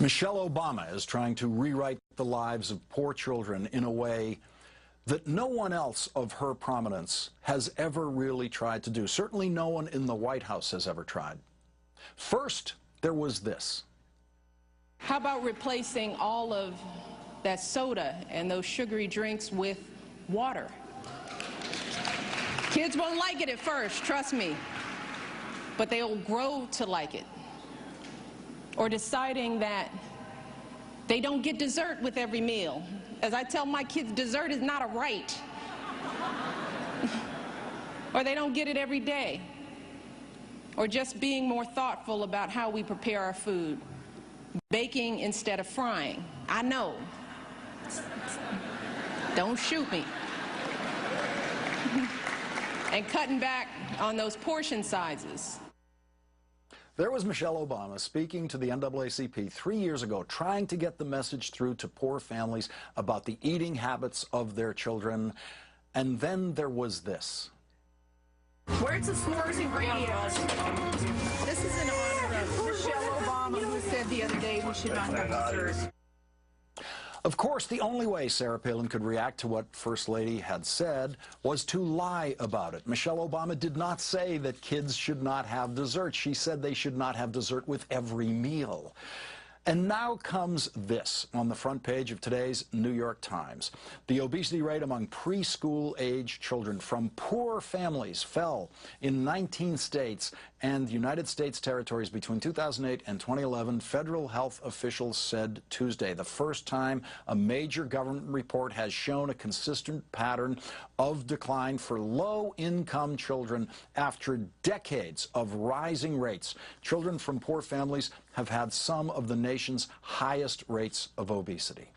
Michelle Obama is trying to rewrite the lives of poor children in a way that no one else of her prominence has ever really tried to do. Certainly no one in the White House has ever tried. First, there was this. How about replacing all of that soda and those sugary drinks with water? Kids won't like it at first, trust me, but they'll grow to like it. Or deciding that they don't get dessert with every meal. As I tell my kids, dessert is not a right. Or they don't get it every day. Or just being more thoughtful about how we prepare our food. Baking instead of frying. I know. Don't shoot me. And cutting back on those portion sizes. There was Michelle Obama speaking to the NAACP 3 years ago, trying to get the message through to poor families about the eating habits of their children. And then there was this. Where's the s'mores ingredients? This is in honor of Michelle Obama, who said the other day we should not have dessert. Of course, the only way Sarah Palin could react to what First Lady had said was to lie about it. Michelle Obama did not say that kids should not have dessert. She said they should not have dessert with every meal. And now comes this on the front page of today's New York Times. The obesity rate among preschool-age children from poor families fell in 19 states and United States territories between 2008 and 2011, federal health officials said Tuesday. The first time a major government report has shown a consistent pattern of decline for low-income children after decades of rising rates. Children from poor families have had some of the nation's highest rates of obesity.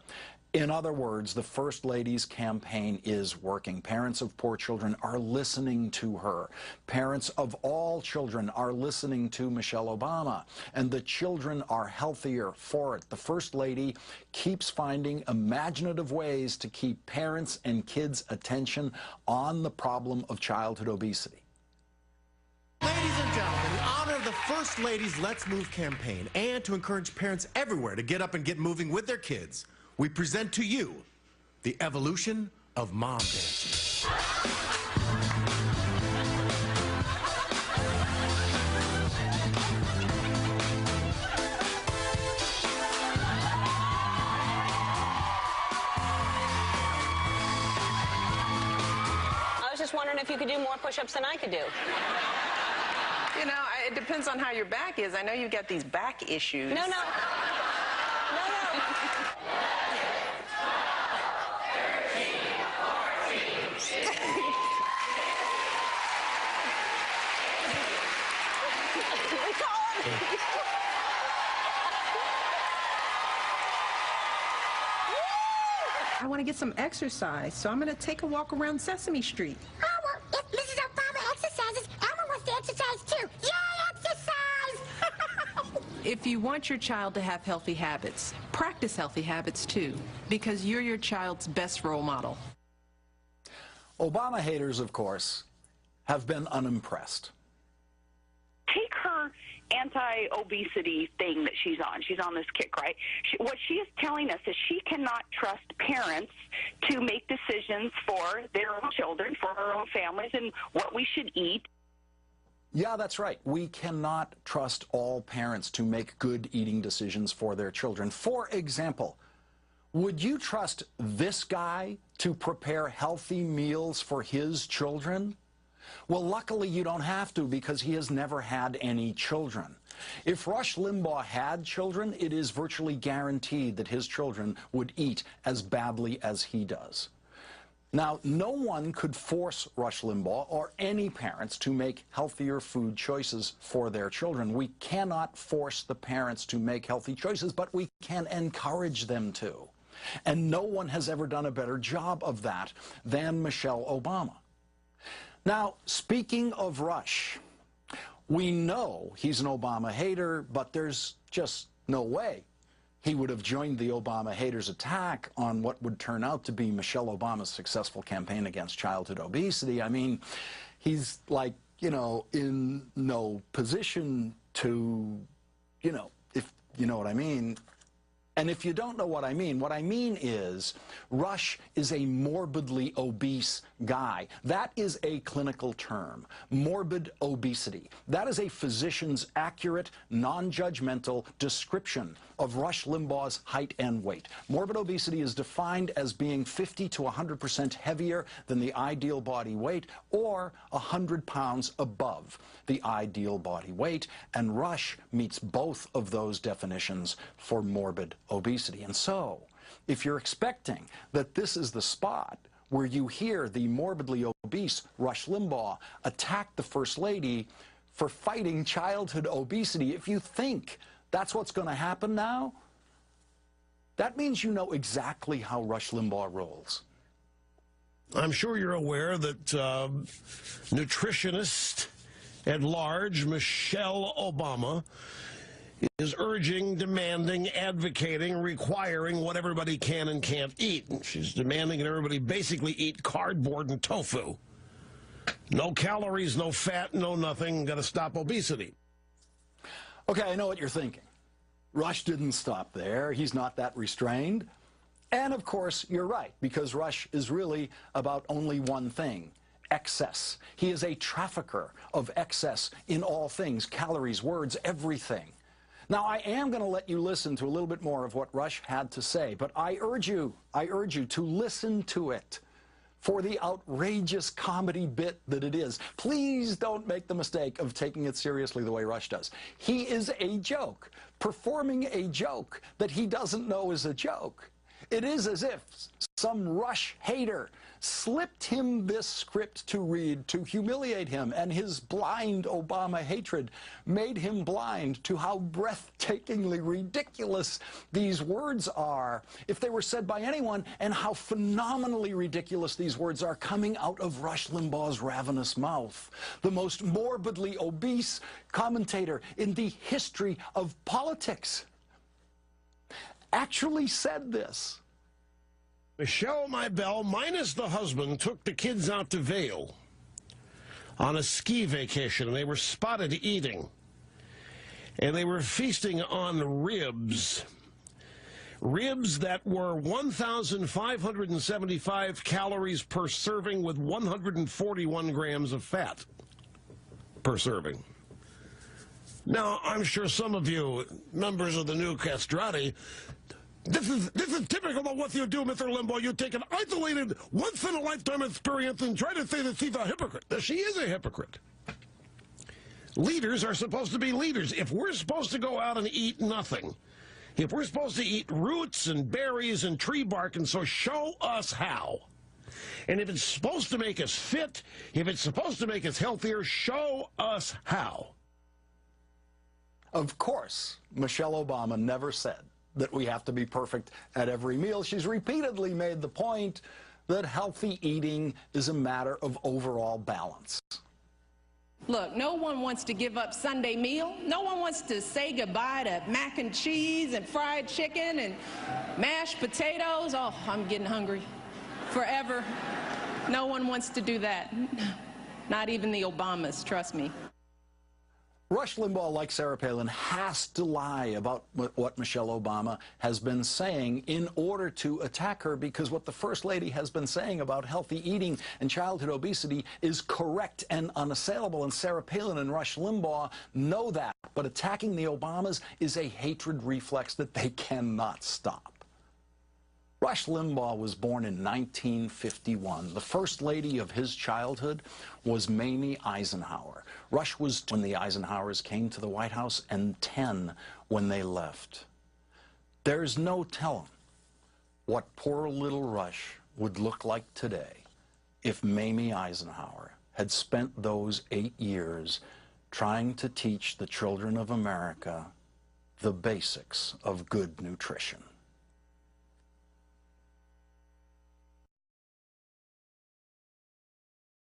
In other words, the First Lady's campaign is working. Parents of poor children are listening to her. Parents of all children are listening to Michelle Obama. And the children are healthier for it. The First Lady keeps finding imaginative ways to keep parents' and kids' attention on the problem of childhood obesity. Ladies and gentlemen, in honor of the First Lady's Let's Move campaign and to encourage parents everywhere to get up and get moving with their kids, we present to you the evolution of mom dancing. I was just wondering if you could do more push-ups than I could do. You know, it depends on how your back is. I know you've got these back issues. No, no. No, no. 13, 14. We call him. I want to get some exercise, so I'm going to take a walk around Sesame Street. Oh, well, if Mrs. Obama exercises, Elmer wants to exercise too. Yay, exercise! If you want your child to have healthy habits, practice healthy habits too, because you're your child's best role model. Obama haters, of course, have been unimpressed. Take her anti-obesity thing that she's on. She's on this kick, right? What she is telling us is she cannot trust parents to make decisions for their own children, for our own families, and what we should eat. Yeah, that's right. We cannot trust all parents to make good eating decisions for their children. For example, would you trust this guy to prepare healthy meals for his children? Well, luckily you don't have to, because he has never had any children. If Rush Limbaugh had children, it is virtually guaranteed that his children would eat as badly as he does. Now, no one could force Rush Limbaugh or any parents to make healthier food choices for their children. We cannot force the parents to make healthy choices, but we can encourage them to. And no one has ever done a better job of that than Michelle Obama. Now, speaking of Rush, we know he's an Obama hater, but there's just no way he would have joined the Obama haters' attack on what would turn out to be Michelle Obama's successful campaign against childhood obesity. I mean, he's like, you know, in no position to, you know, if you know what I mean, And if you don't know what I mean is Rush is a morbidly obese guy. That is a clinical term, morbid obesity. That is a physician's accurate, non-judgmental description of Rush Limbaugh's height and weight. Morbid obesity is defined as being 50 to 100% heavier than the ideal body weight or 100 pounds above the ideal body weight, and Rush meets both of those definitions for morbid obesity. And so, if you're expecting that this is the spot where you hear the morbidly obese Rush Limbaugh attack the First Lady for fighting childhood obesity, if you think that's what's going to happen now, that means you know exactly how Rush Limbaugh rolls. I'm sure you're aware that nutritionist at large Michelle Obama is urging, demanding, advocating, requiring what everybody can and can't eat. She's demanding that everybody basically eat cardboard and tofu. No calories, no fat, no nothing. Got to stop obesity. Okay, I know what you're thinking. Rush didn't stop there. He's not that restrained. And of course, you're right, because Rush is really about only one thing: excess. He is a trafficker of excess in all things, calories, words, everything. Now, I am going to let you listen to a little bit more of what Rush had to say, but I urge you to listen to it for the outrageous comedy bit that it is. Please don't make the mistake of taking it seriously the way Rush does. He is a joke, performing a joke that he doesn't know is a joke. It is as if some Rush hater slipped him this script to read to humiliate him, and his blind Obama hatred made him blind to how breathtakingly ridiculous these words are if they were said by anyone, and how phenomenally ridiculous these words are coming out of Rush Limbaugh's ravenous mouth. The most morbidly obese commentator in the history of politics actually said this. Michelle, my belle, minus the husband, took the kids out to Vail on a ski vacation, and they were spotted eating. And they were feasting on ribs. Ribs that were 1,575 calories per serving with 141 grams of fat per serving. Now, I'm sure some of you, members of the new castrati, this is typical of what you do, Mr. Limbaugh. You take an isolated, once-in-a-lifetime experience and try to say that she's a hypocrite. She is a hypocrite. Leaders are supposed to be leaders. If we're supposed to go out and eat nothing, if we're supposed to eat roots and berries and tree bark, and so show us how. And if it's supposed to make us fit, if it's supposed to make us healthier, show us how. Of course, Michelle Obama never said that we have to be perfect at every meal. She's repeatedly made the point that healthy eating is a matter of overall balance. Look, no one wants to give up Sunday meal. No one wants to say goodbye to mac and cheese and fried chicken and mashed potatoes. Oh, I'm getting hungry. Forever. No one wants to do that. Not even the Obamas, trust me. Rush Limbaugh, like Sarah Palin, has to lie about what Michelle Obama has been saying in order to attack her, because what the First Lady has been saying about healthy eating and childhood obesity is correct and unassailable, and Sarah Palin and Rush Limbaugh know that. But attacking the Obamas is a hatred reflex that they cannot stop. Rush Limbaugh was born in 1951. The First Lady of his childhood was Mamie Eisenhower. Rush was when the Eisenhowers came to the White House, and 10 when they left. There's no telling what poor little Rush would look like today if Mamie Eisenhower had spent those 8 years trying to teach the children of America the basics of good nutrition.